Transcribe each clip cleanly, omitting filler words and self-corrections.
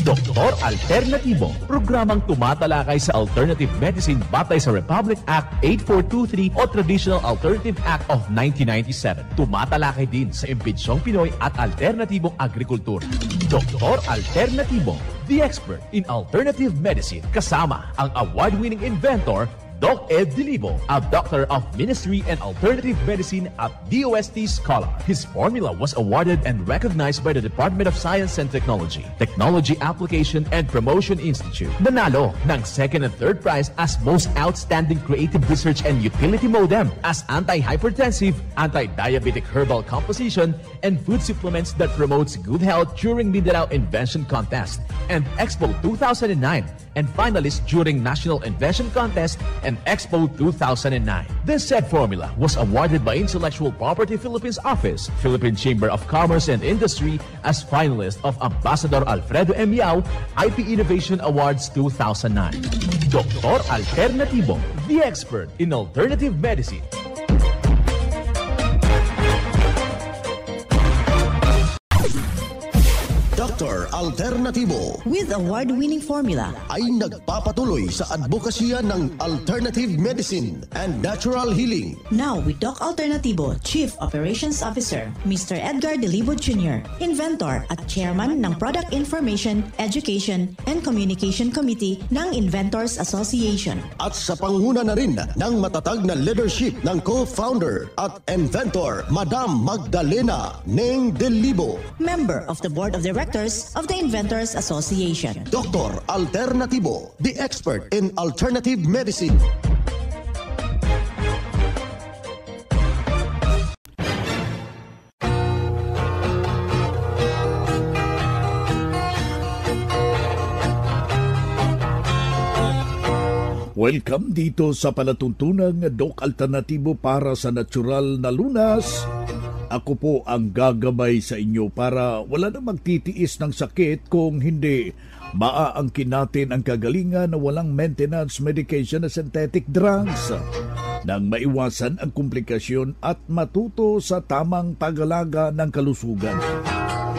Doktor Alternatibo, programang tumatalakay sa alternative medicine batay sa Republic Act 8423 o Traditional Alternative Act of 1997. Tumatalakay din sa imbitsyong Pinoy at alternatibong agrikultura. Doktor Alternatibo, the expert in alternative medicine, kasama ang award-winning inventor Doc Ed Dilibo, a doctor of ministry and alternative medicine at DOST Scholar. His formula was awarded and recognized by the Department of Science and Technology, Technology Application and Promotion Institute. Nanalo ng second and third prize as Most Outstanding Creative Research and Utility Modem, as anti-hypertensive, anti-diabetic herbal composition, and food supplements that promotes good health during Mindanao Invention Contest and Expo 2009, and finalist during National Invention Contest and Expo 2009. This said formula was awarded by Intellectual Property Philippines Office, Philippine Chamber of Commerce and Industry as finalist of Ambassador Alfredo M. Yao IP Innovation Awards 2009. Doktor Alternatibo, the expert in alternative medicine. Dr. Alternatibo with award-winning formula ay nagpapatuloy sa advokasya ng alternative medicine and natural healing. Now with Doc Alternatibo, Chief Operations Officer, Mr. Edgar Dilibo Jr., Inventor at Chairman ng Product Information, Education and Communication Committee ng Inventors Association. At sa panguna na rin ng matatag na leadership ng co-founder at inventor, Madam Magdalena Neng Dilibo, Member of the Board of Directors of the Inventors Association. Dr. Alternatibo, the expert in alternative medicine. Welcome dito sa palatuntunang Doc Alternatibo para sa natural na lunas. Ako po ang gagabay sa inyo para wala na magtitiis ng sakit kung hindi maaangkin natin ang kagalingan na walang maintenance medication na synthetic drugs nang maiwasan ang komplikasyon at matuto sa tamang pag-alaga ng kalusugan.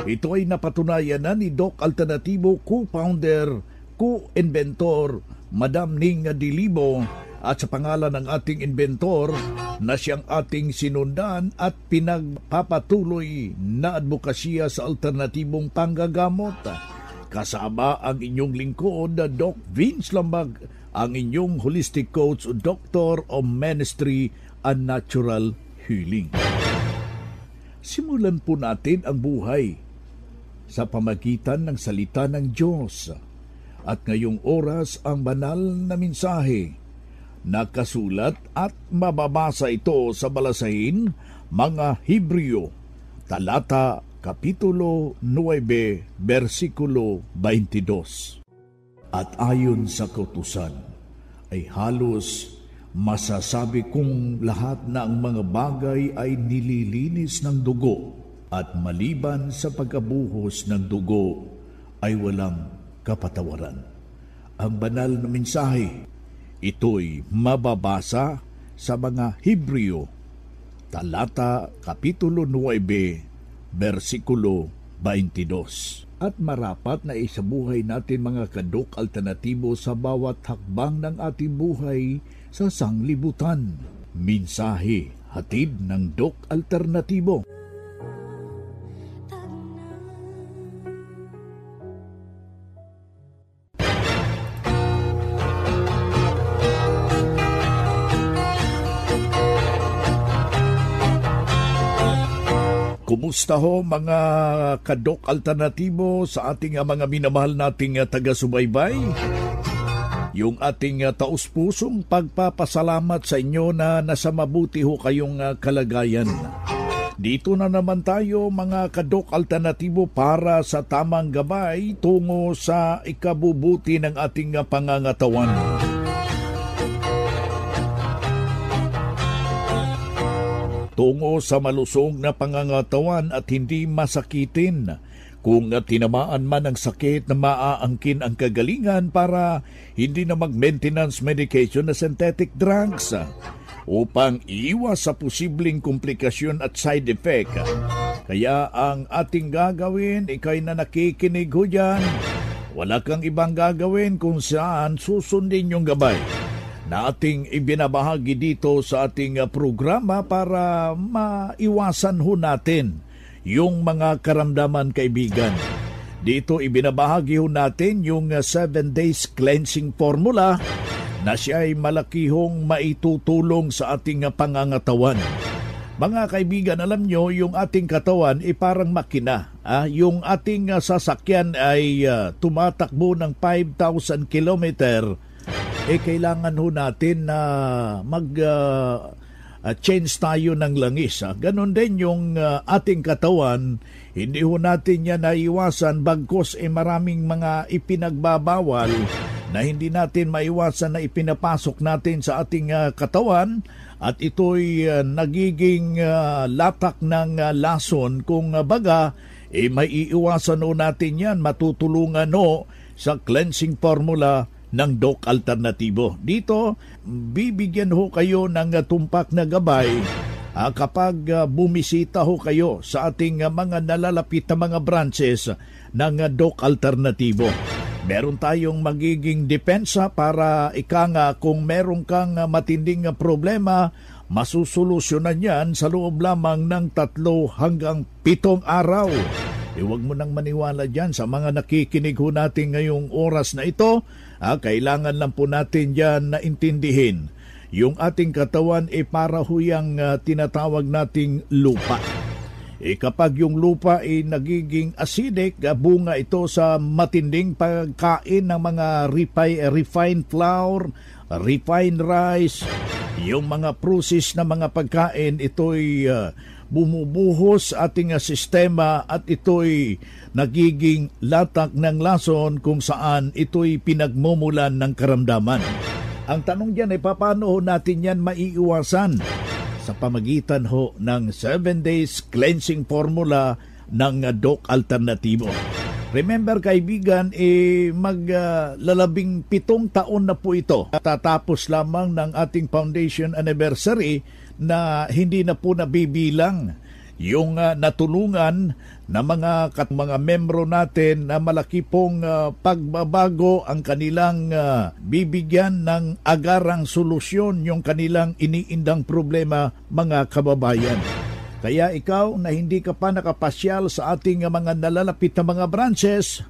Ito ay napatunayan na ni Doc Alternatibo, co-founder, co-inventor, Madam Ning Dilibo, at sa pangalan ng ating inventor na siyang ating sinundan at pinagpapatuloy na advokasya sa alternatibong panggagamot. Kasama ang inyong lingkod, Doc Vince Lambag, ang inyong holistic coach, Doctor of Ministry and Natural Healing. Simulan po natin ang buhay sa pamagitan ng salita ng Diyos. At ngayong oras ang banal na mensahe. Nakasulat at mababasa ito sa balasahin, mga Hebreo, talata, kapitulo 9, versikulo 22. At ayon sa kautusan, ay halos masasabi kong lahat na ang mga bagay ay nililinis ng dugo, at maliban sa pagkabuhos ng dugo ay walang kapatawaran. Ang banal na mensahe, ito'y mababasa sa mga Hebreo, talata, kapitulo 9, versikulo 22. At marapat na isabuhay natin mga kadok alternatibo sa bawat hakbang ng ating buhay sa sanglibutan. Mensahe hatid ng Dok Alternatibo. Kumusta ho mga kadok alternatibo sa ating mga minamahal nating taga-subaybay? Yung ating taus-pusong pagpapasalamat sa inyo na nasa mabuti ho kayong kalagayan. Dito na naman tayo mga kadok alternatibo para sa tamang gabay tungo sa ikabubuti ng ating pangangatawan. Tungo sa malusog na pangangatawan at hindi masakitin. Kung tinamaan man ng sakit na maaangkin ang kagalingan para hindi na mag-maintenance medication na synthetic drugs upang iwas sa posibleng komplikasyon at side effect. Kaya ang ating gagawin, ikay na nakikinig ho dyan, Wala kang ibang gagawin kung saan susundin yung gabay na ating ibinabahagi dito sa ating programa para maiwasan ho natin yung mga karamdaman, kaibigan. Dito ibinabahagi ho natin yung 7 days cleansing formula na siya ay malaki hong maitutulong sa ating pangangatawan. Mga kaibigan, alam nyo, yung ating katawan ay parang makina. Yung ating sasakyan ay tumatakbo ng 5,000 kilometer. Kailangan ho natin na change tayo ng langis. Ganon din yung ating katawan. Hindi ho natin yan naiwasan bagkos maraming mga ipinagbabawal na hindi natin maiwasan na ipinapasok natin sa ating katawan. At ito'y nagiging latak ng lason kung baga, may iiwasan o natin yan, matutulungan o sa cleansing formula ng Doc Alternatibo. Dito, bibigyan ho kayo ng tumpak na gabay kapag bumisita ho kayo sa ating mga nalalapit na mga branches ng Doc Alternatibo. Meron tayong magiging depensa para kung meron kang matinding problema, masusolusyonan yan sa loob lamang ng 3 hanggang 7 araw. Huwag mo nang maniwala dyan sa mga nakikinig ho natin ngayong oras na ito. Kailangan lang po natin dyan na intindihin. Yung ating katawan para huyang tinatawag nating lupa. Kapag yung lupa nagiging acidic, bunga ito sa matinding pagkain ng mga refined flour, refined rice, yung mga processed na mga pagkain, ito'y bumubuhos sa ating sistema at ito'y nagiging latak ng lason kung saan ito'y pinagmumulan ng karamdaman. Ang tanong dyan paano natin yan maiiwasan? Sa pamagitan ho ng 7 days cleansing formula ng Doc Alternatibo. Remember kaibigan, maglalabing 7 taon na po ito. Tatapos lamang ng ating foundation anniversary na hindi na po nabibilang yung natulungan na mga membro natin na malaki pong pagbabago ang kanilang bibigyan ng agarang solusyon yung kanilang iniindang problema, mga kababayan. Kaya ikaw na hindi ka pa nakapasyal sa ating mga nalalapit na mga branches,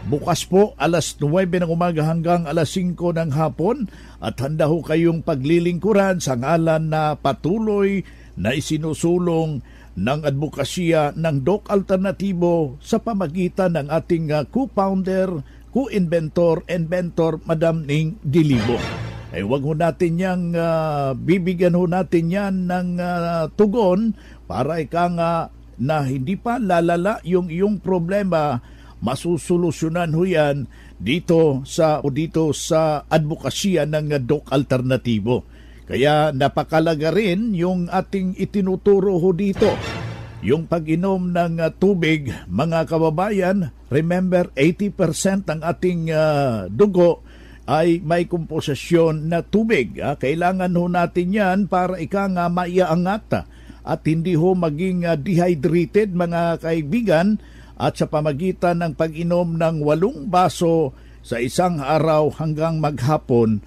bukas po alas 9 ng umaga hanggang alas 5 ng hapon at handa ho kayong paglilingkuran sa ngalan na patuloy na isinusulong ng advokasya ng Doc Alternatibo sa pamagitan ng ating co-founder, co-inventor, inventor, Madam Ning Dilibo. Wag ho natin yang bibigyan ho natin yan ng tugon para na hindi pa lalala yung iyong problema, masusolusyonan ho yan dito sa advokasya ng Doc Alternatibo. Kaya napakalaga rin yung ating itinuturo ho dito. Yung pag-inom ng tubig, mga kababayan, remember 80% ng ating dugo ay may komposisyon na tubig. Kailangan ho natin yan para maiaangat at hindi ho maging dehydrated, mga kaibigan. At sa pamagitan ng pag-inom ng 8 baso sa isang araw hanggang maghapon,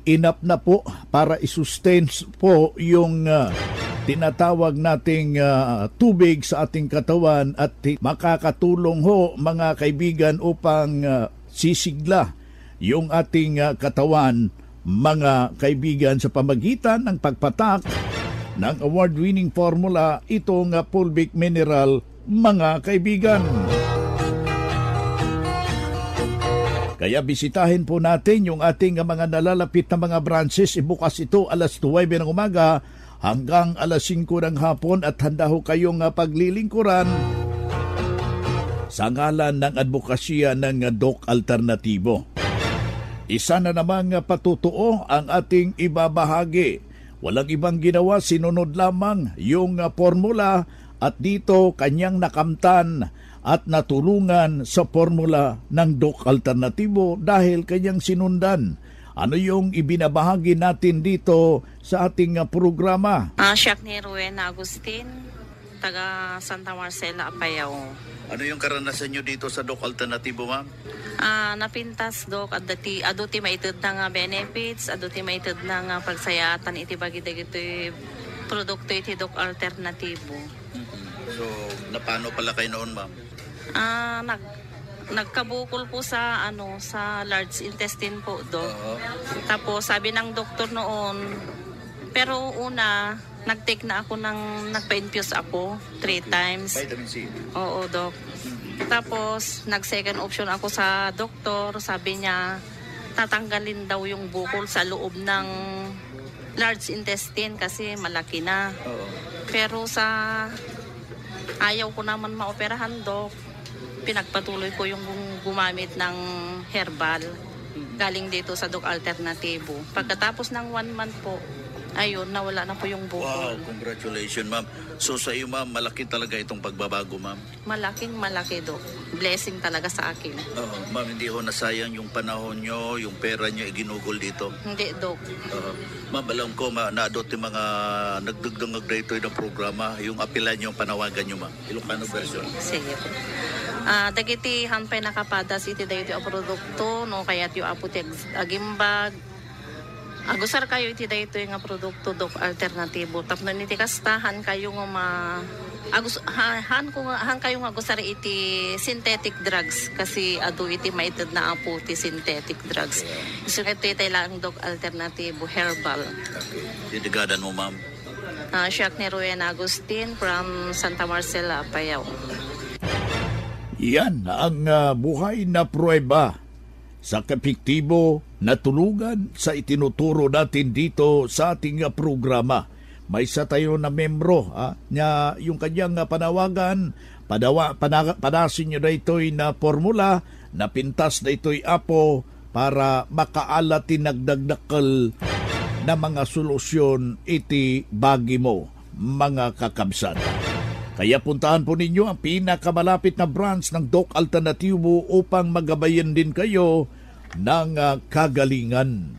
enough na po para isustain po yung tinatawag nating tubig sa ating katawan at makakatulong ho, mga kaibigan, upang sisigla yung ating katawan, mga kaibigan, sa pamagitan ng pagpatak ng award-winning formula, itong fulvic mineral, mga kaibigan. Kaya bisitahin po natin yung ating mga nalalapit na mga branches. Bukas ito alas 9 ng umaga hanggang alas 5 ng hapon at handa ho kayong paglilingkuran sa ngalan ng advokasya ng Doc Alternatibo. Isa na namang patutuo ang ating ibabahagi. Walang ibang ginawa, sinunod lamang yung formula at dito kanyang nakamtan at natulungan sa formula ng Doc Alternatibo dahil kanyang sinundan. Ano yung ibinabahagi natin dito sa ating programa? Siya ni Rowena Agustin, taga Santa Marcela, Apayao. Ano yung karanasan nyo dito sa Doc Alternatibo, ma'am? Napintas, Dok, aduti maitid na nga benefits, aduti maitid na nga pagsayatan, iti bagida ito produkto iti Doc Alternatibo. So, napano pala kayo noon, ma'am? Nagkabukol po sa sa large intestine po, Dok. Tapos sabi ng doktor noon, pero una nag-take na ako nagpa-infuse ako 3 times. Vitamin C. Oo, Dok. Tapos nag-second option ako sa doktor, sabi niya tatanggalin daw yung bukol sa loob ng large intestine kasi malaki na. Pero ayaw ko naman maoperahan, Dok. Pinagpatuloy ko yung gumamit ng herbal galing dito sa Doc Alternativo. Pagkatapos ng 1 month po, ayun, nawala na po yung bukol. Wow, congratulations, ma'am. So sa iyo, ma'am, malaki talaga itong pagbabago, ma'am. Malaking malaki, Dok. Blessing talaga sa akin. Ma'am, hindi ho nasayang yung panahon nyo, yung pera nyo iginugol dito. Hindi, Dok. Ma'am, alam ko, naadot yung mga nagdugdong dito ng programa, yung apilan nyo, panawagan nyo, ma'am. Ilocano version. Sige po. Dagiti hampay nakapadas iti dayo ti produkto, no, kayat yung aputek agimbag. Agusar kayo iti dayo ito yung produkto Doc Alternatibo. Tapno niti kastahan kayo nga han kayo nga agusar iti synthetic drugs kasi adu iti maited na apo ti synthetic drugs. So ito iti lang Doc Alternatibo herbal. Okay. Titigadan mo, ma'am. Siak ni Ruyen Agustin from Santa Marcela, Apayao. Yan ang buhay na pruweba sa kapiktibo na tulugan sa itinuturo natin dito sa ating programa. May isa tayo na membro niya yung kanyang panawagan, panasin niyo na ito'y na formula, na pintas na ito'y apo para makaalati nagdagdakal na mga solusyon iti bagi mo, mga kakabsat. Kaya puntahan po ninyo ang pinakamalapit na branch ng Doc Alternativo upang magabayan din kayo ng kagalingan.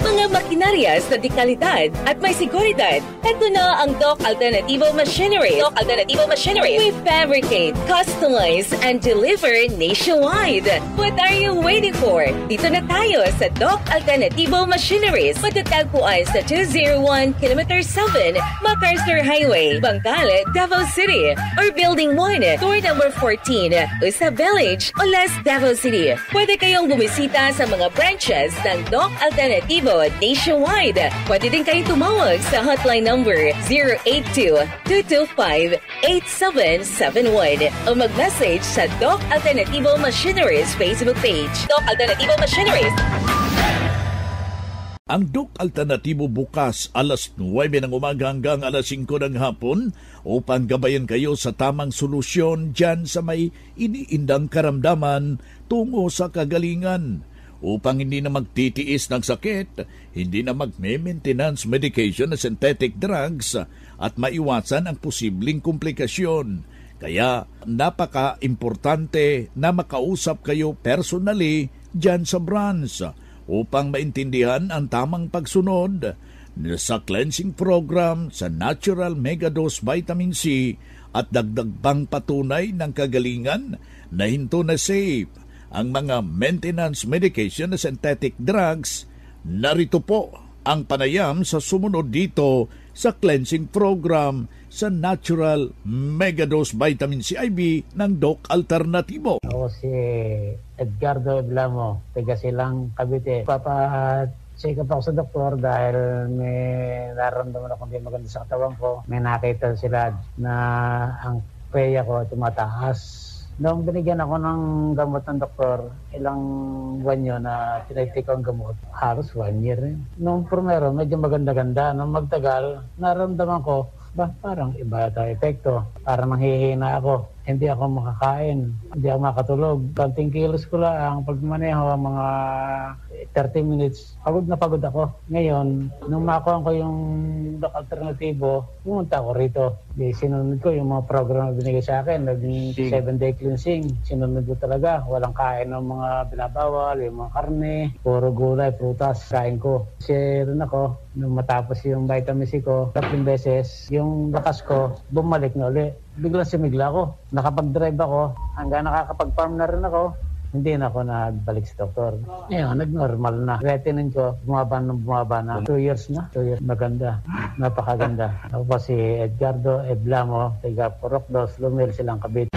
Mga makinarias na di kalidad at may seguridad. Ito na ang Doc Alternativo Machinery. Doc Alternativo Machinery. We fabricate, customize, and deliver nationwide. What are you waiting for? Dito na tayo sa Doc Alternativo Machineries. Matatagpuan sa 201 km 7 MacArthur Highway, Bangkal, Davao City. Or Building 1, Door number 14, Usa Village, Olas, Davao City. Pwede kayong bumisita sa mga branches ng Doc Alternativo nationwide. Pwede din kayo tumawag sa hotline number 082-225-8771 o mag-message sa Doc Alternativo Machineries Facebook page. Doc Alternativo Machineries. Ang Doc Alternativo bukas alas 9 ng umaga hanggang alas 5 ng hapon upang gabayan kayo sa tamang solusyon dyan sa may iniindang karamdaman tungo sa kagalingan. Upang hindi na magtitiis ng sakit, hindi na magme-maintenance medication na synthetic drugs at maiwasan ang posibleng komplikasyon. Kaya napaka-importante na makausap kayo personally dyan sa branch upang maintindihan ang tamang pagsunod sa cleansing program sa Natural Megadose Vitamin C at dagdag pang patunay ng kagalingan na hinto na safe ang mga maintenance medication na synthetic drugs. Narito po ang panayam sa sumunod dito sa cleansing program sa Natural Megadose Vitamin C IV ng Doc Alternativo. Ako si Edgardo Eblamo, taga Silang, Cavite. Check up ako sa doktor dahil may nararamdaman ako hindi maganda sa katawan ko. May nakita sila na ang peya ko tumataas. Noong binigyan ako ng gamot ng doktor, ilang buwan yun na tinitake ko ang gamot. Halos 1 year rin. Noong primero, medyo maganda-ganda. Noong magtagal, naramdaman ko, parang iba ito epekto. Parang nanghihina ako. hindi ako makakain, hindi ako makatulog. Konting kilos ko lang, pag maneho, mga 30 minutes, pagod na pagod ako. Ngayon, nung makuha ko yung Doc Alternativo, pumunta ako rito. Sinunod ko yung mga program na binigay sa akin, naging 7-day cleansing. Sinunod ko talaga, walang kain ng mga binabawal, yung mga karne, puro gulay, prutas, kain ko. Kasi rin ako, nung matapos yung vitamin C ko, 3 beses, yung lakas ko, bumalik na uli. Biglang simigla ako. Nakapag-drive ako, hanggang nakakapag-farm na rin ako. Hindi na ako nagbalik sa doktor. Ngayon, nag-normal na. Retinine ko, bumaba na. 2 years na. 2 years. Maganda. Napakaganda. Ako po si Edgardo Eblamo, taga Porokdos, Lumil, Silang Cavite.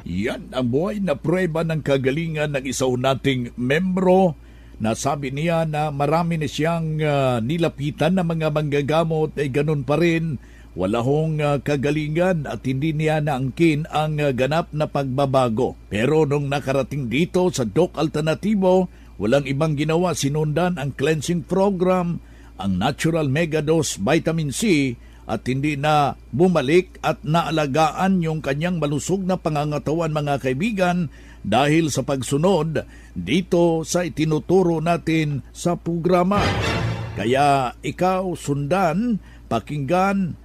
Yan ang buhay na prueba ng kagalingan ng isaw nating membro. Nasabi niya na marami na siyang nilapitan na mga manggagamot ay ganun pa rin. Wala hong kagalingan at hindi niya naangkin ang ganap na pagbabago. Pero nung nakarating dito sa Doc Alternativo, walang ibang ginawa, sinundan ang cleansing program, ang natural megadose vitamin C at hindi na bumalik at naalagaan yung kanyang malusog na pangangatawan mga kaibigan dahil sa pagsunod dito sa itinuturo natin sa programa. Kaya ikaw sundan, pakinggan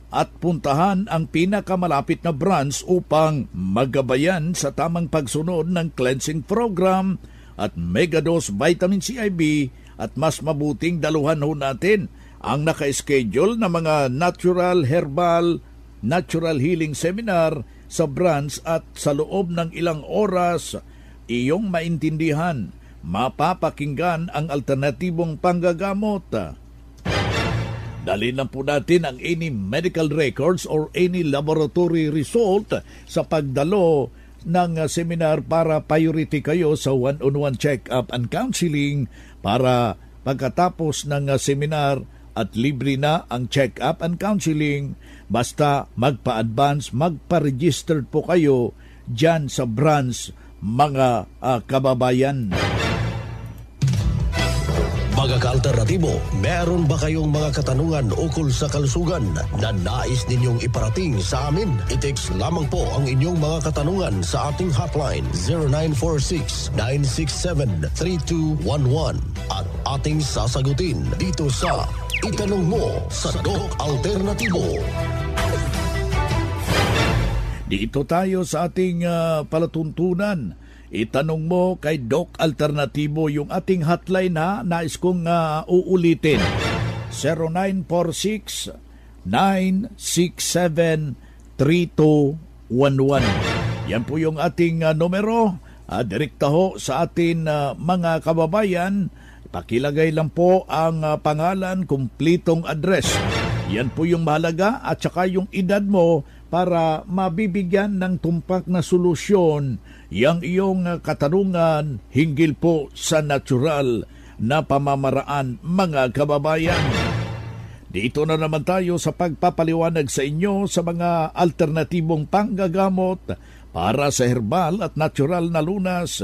at puntahan ang pinakamalapit na branch upang magabayan sa tamang pagsunod ng cleansing program at megadose vitamin CIB at mas mabuting daluhan ho natin ang naka-schedule na mga natural herbal, natural healing seminar sa branch at sa loob ng ilang oras iyong maintindihan, mapapakinggan ang alternatibong panggagamot. Dalhin lang po natin ang any medical records or any laboratory result sa pagdalo ng seminar para priority kayo sa one-on-one check-up and counseling para pagkatapos ng seminar at libre na ang check-up and counseling basta magpa-advance, magpa-registered po kayo dyan sa branch mga kababayan. Mga ka-alternatibo, meron ba kayong mga katanungan ukol sa kalusugan na nais ninyong iparating sa amin? I-text lamang po ang inyong mga katanungan sa ating hotline 0946-967-3211 at ating sasagutin dito sa Itanong Mo sa Doc Alternatibo. Dito tayo sa ating palatuntunan. Itanong mo kay Doc Alternativo yung ating hotline na nais kong uulitin. 0946-967-3211. Yan po yung ating numero. Direkta ho sa atin mga kababayan. Pakilagay lang po ang pangalan, kumplitong address. Yan po yung mahalaga at saka yung edad mo para mabibigyan ng tumpak na solusyon yang iyong katanungan hinggil po sa natural na pamamaraan mga kababayan. Dito na naman tayo sa pagpapaliwanag sa inyo sa mga alternatibong panggagamot para sa herbal at natural na lunas.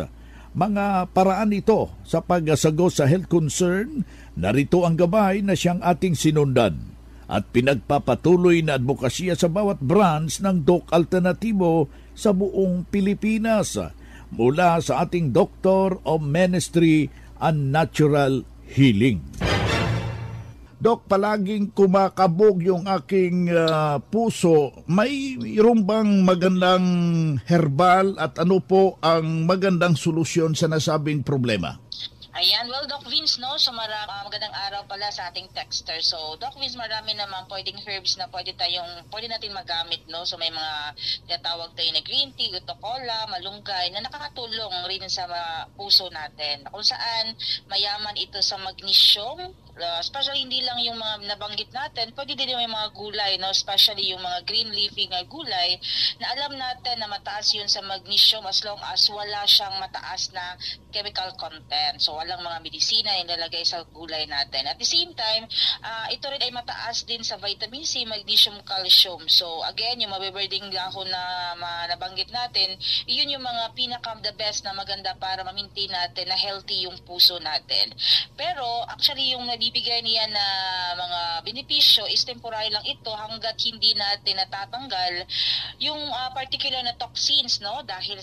Mga paraan ito sa pagsagot sa health concern, narito ang gabay na siyang ating sinundan at pinagpapatuloy na advokasya sa bawat branch ng Doc Alternativo sa buong Pilipinas mula sa ating Doctor of Ministry and Natural Healing. Dok, palaging kumakabog yung aking puso. May bang magandang herbal at ano po ang magandang solusyon sa nasabing problema? Ayan, well, Doc Vince, no? So, magandang araw pala sa ating texter. So, Doc Vince, marami naman pwedeng herbs na pwede natin magamit, no? So, may mga tinatawag tayo na green tea, utocola, malunggay, na nakakatulong rin sa puso natin. Kung saan, mayaman ito sa magnesium, especially hindi lang yung mga nabanggit natin, pwede din yung mga gulay, no? Especially yung mga green leafy na gulay, na alam natin na mataas yun sa magnesium as long as wala siyang mataas na chemical content. So, walang mga medisina na nilalagay sa gulay natin. At the same time, ito rin ay mataas din sa vitamin C, magnesium, calcium. So again, yung mabiberding dahon na nabanggit natin, yun yung mga the best na maganda para ma-maintain natin na healthy yung puso natin. Pero actually yung ibibigay niya na mga benepisyo is temporary lang ito hanggat hindi natin natatanggal yung particular na toxins, no, dahil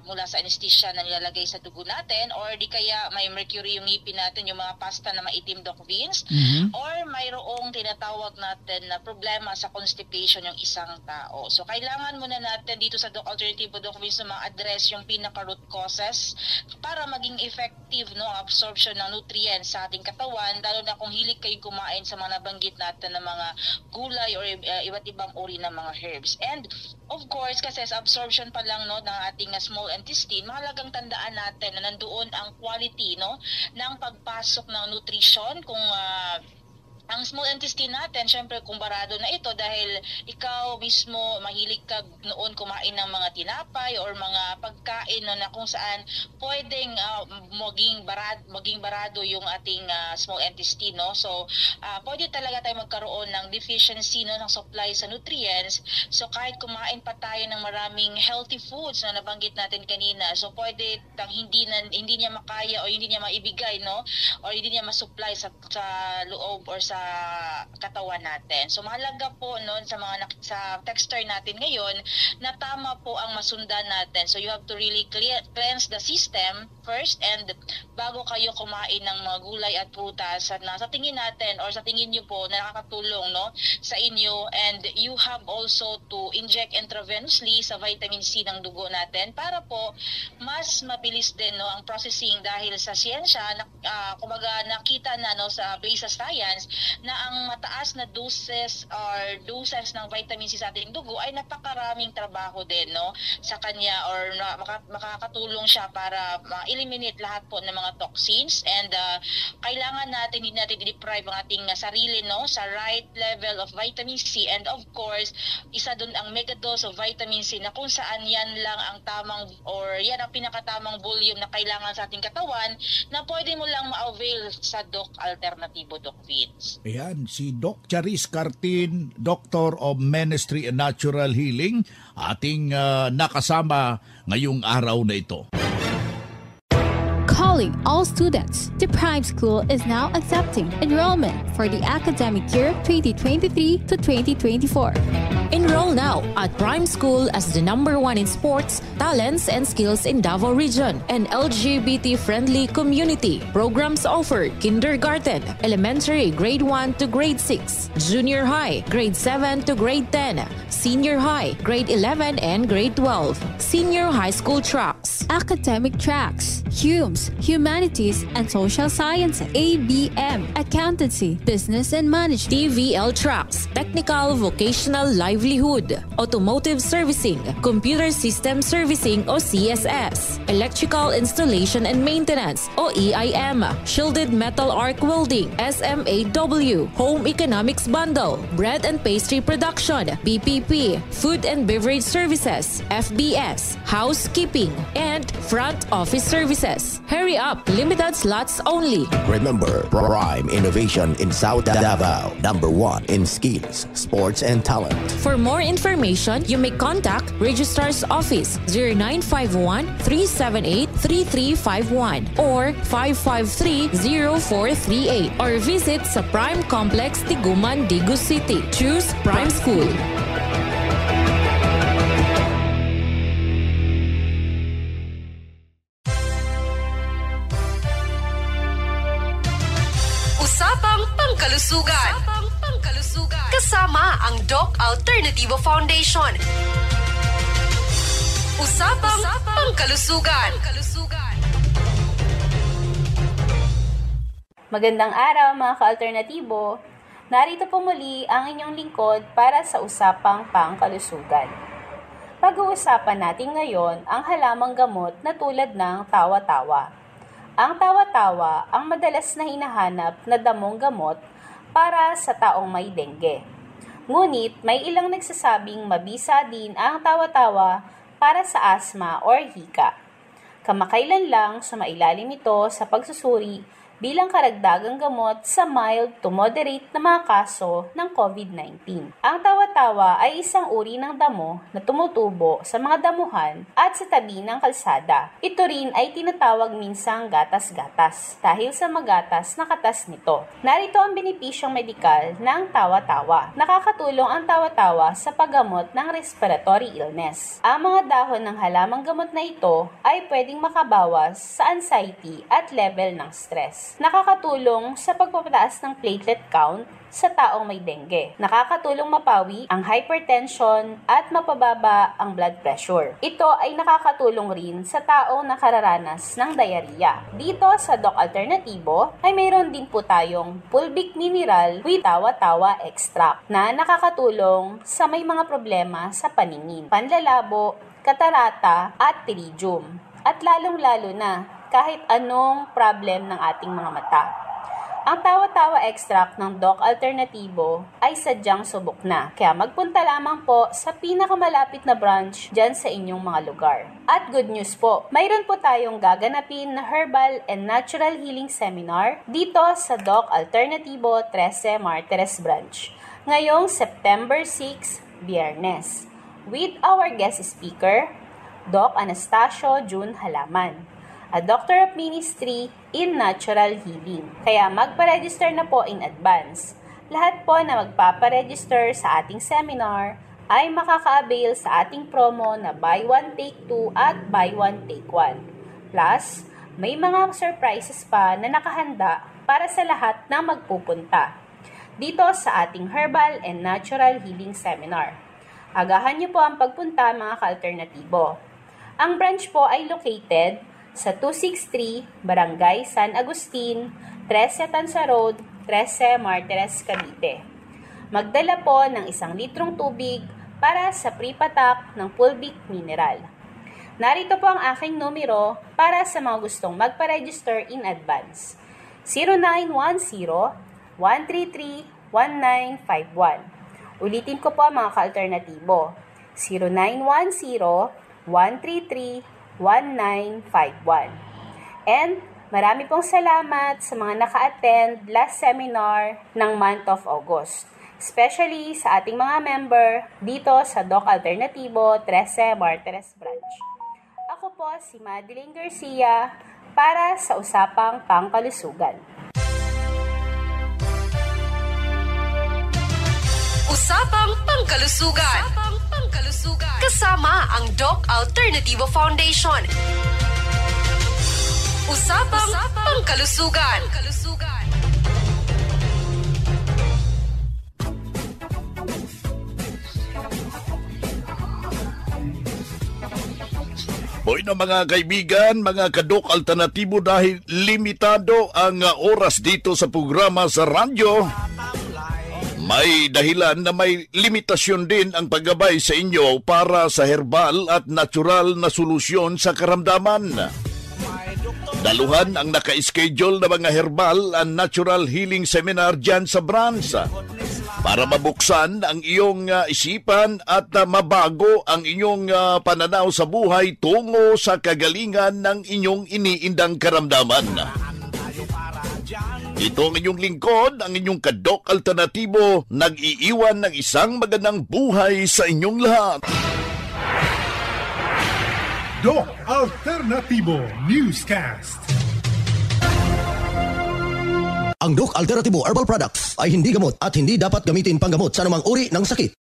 mula sa anesthesia na nilalagay sa dugo natin, or di kaya may mercury yung ngipin natin, yung mga pasta na maitim, Doc Vince, or mayroong tinatawag natin na problema sa constipation yung isang tao. So kailangan muna natin dito sa Doc Alternativo, Doc Vince, na ma-address yung pinaka-root causes para maging effective, no, absorption ng nutrients sa ating katawan, lalo na kung hilig kayo kumain sa mga nabanggit natin na mga gulay or iba't ibang uri ng mga herbs. And of course, kasi sa absorption pa lang, no, ng ating small intestine, mahalagang tandaan natin na nandoon ang quality, no, ng pagpasok ng nutrition. Kung ang small intestine natin, syempre kumbarado na ito dahil ikaw mismo mahilig ka noon kumain ng mga tinapay or mga pagkain, no, na kung saan pwedeng maging barado yung ating small intestine, no? So pwede talaga tayo magkaroon ng deficiency, no, ng supply sa nutrients. So kahit kumain pa tayo ng maraming healthy foods na nabanggit natin kanina, so pwede hindi niya makaya o hindi niya maibigay, no, or hindi niya masupply sa loob or sa katawan natin. So mahalaga po noon sa texture natin ngayon na tama po ang masundan natin. So you have to really cleanse the system first, and bago kayo kumain ng mga gulay at prutas na sa tingin natin or sa tingin niyo po na nakakatulong, no, sa inyo, and you have also to inject intravenously sa vitamin C ng dugo natin para po mas mabilis din, no, ang processing dahil sa siyensya kumbaga nakita na, no, sa base sa science na ang mataas na doses ng vitamin C sa ating dugo ay napakaraming trabaho din, no, sa kanya, or makakatulong siya para eliminate lahat po ng mga toxins, and kailangan natin hindi natin i-deprive ang ating sarili, no, sa right level of vitamin C. And of course, isa doon ang mega dose of vitamin C na kung saan yan lang ang tamang or yan ang pinakatamang volume na kailangan sa ating katawan na pwede mo lang ma-avail sa Doc Alternativo, Doc Vince. Ayan, si Doc Charis Cartin, Doctor of Ministry and Natural Healing, ating nakasama ngayong araw na ito. Calling all students, the Prime School is now accepting enrollment for the academic year 2023 to 2024. Enroll now at Prime School as the #1 in sports, talents, and skills in Davao Region, an LGBT-friendly community. Programs offered: kindergarten, elementary grade 1 to grade 6, junior high grade 7 to grade 10, senior high grade 11 and grade 12, senior high school tracks, academic tracks, HUMS, Humanities and Social Sciences, ABM, Accountancy, Business and Management, TVL tracks, technical vocational livelihood, automotive servicing, computer system servicing o CSS, electrical installation and maintenance o EIM, shielded metal arc welding, SMAW, home economics bundle, bread and pastry production, BPP, food and beverage services, FBS, housekeeping, and front office services. Hurry up, limited slots only. Remember, Prime Innovation in South Davao, #1 in skills, sports, and talent. For more information, you may contact Registrar's Office 0951-378-3351 or 553-0438 or visit sa Prime Complex, Tiguman, Digu City. Choose Prime School. Usapang Pangkalusugan. Kasama ang Doc Alternativo Foundation. Usapang Pangkalusugan. Magandang araw mga ka-alternatibo. Narito po muli ang inyong lingkod para sa Usapang Pangkalusugan. Pag-uusapan natin ngayon ang halamang gamot na tulad ng tawa-tawa. Ang tawa-tawa ang madalas na hinahanap na damong gamot para sa taong may dengue. Ngunit may ilang nagsasabing mabisa din ang tawa-tawa para sa asma or hika. Kamakailan lang sumailalim ito sa pagsusuri bilang karagdagang gamot sa mild to moderate na mga kaso ng COVID-19. Ang tawa-tawa ay isang uri ng damo na tumutubo sa mga damuhan at sa tabi ng kalsada. Ito rin ay tinatawag minsang gatas-gatas dahil sa magatas na katas nito. Narito ang benepisyong medikal ng tawa-tawa. Nakakatulong ang tawa-tawa sa paggamot ng respiratory illness. Ang mga dahon ng halamang gamot na ito ay pwedeng makabawas sa anxiety at level ng stress. Nakakatulong sa pagpapataas ng platelet count sa taong may dengue. Nakakatulong mapawi ang hypertension at mapababa ang blood pressure. Ito ay nakakatulong rin sa taong nakararanas ng diarrhea. Dito sa Doc Alternativo ay mayroon din po tayong fulvic mineral with tawa-tawa extract na nakakatulong sa may mga problema sa paningin, panlalabo, katarata at pterygium. At lalong-lalo na kahit anong problem ng ating mga mata. Ang tawa-tawa extract ng Doc Alternativo ay sadyang subok na, kaya magpunta lamang po sa pinakamalapit na branch dyan sa inyong mga lugar. At good news po, mayroon po tayong gaganapin na Herbal and Natural Healing Seminar dito sa Doc Alternativo 13 Martires Branch ngayong September 6, Biyernes, with our guest speaker, Doc Anastasio June Halaman, a Doctor of Ministry in Natural Healing. Kaya magpa-register na po in advance. Lahat po na magpapa-register sa ating seminar ay makaka-avail sa ating promo na buy one take two at buy one take one. Plus, may mga surprises pa na nakahanda para sa lahat na magpupunta dito sa ating Herbal and Natural Healing Seminar. Agahan niyo po ang pagpunta mga ka-alternatibo. Ang branch po ay located sa 263 Barangay San Agustin, 13 Tansa Road, 13 Martires, Cavite. Magdala po ng 1 litrong tubig para sa pre-patak ng fulvic mineral. Narito po ang aking numero para sa mga gustong magpa-register in advance. 0910-133-1951. Ulitin ko po mga ka-alternatibo. 0910-133-1951. And marami pong salamat sa mga naka-attend last seminar ng month of August, especially sa ating mga member dito sa Doc Alternativo 13 Martires Branch. Ako po si Madeline Garcia para sa Usapang Pangkalusugan. Usapang Pangkalusugan. Kasama ang Doc Alternativo Foundation. Usapang Pangkalusugan. Boy na mga kaibigan, mga kadok alternatibo, dahil limitado ang oras dito sa programa sa radyo, may dahilan na may limitasyon din ang paggabay sa inyo para sa herbal at natural na solusyon sa karamdaman. Daluhan ang naka-schedule na mga herbal and natural healing seminar dyan sa branch para mabuksan ang iyong isipan at mabago ang inyong pananaw sa buhay tungo sa kagalingan ng inyong iniindang karamdaman. Ito ang inyong lingkod, ang inyong kadok alternatibo, nag-iiwan ng isang magandang buhay sa inyong lahat. Doc Alternativo Newscast. Ang Doc Alternativo Herbal Products ay hindi gamot at hindi dapat gamitin panggamot sa anumang uri ng sakit.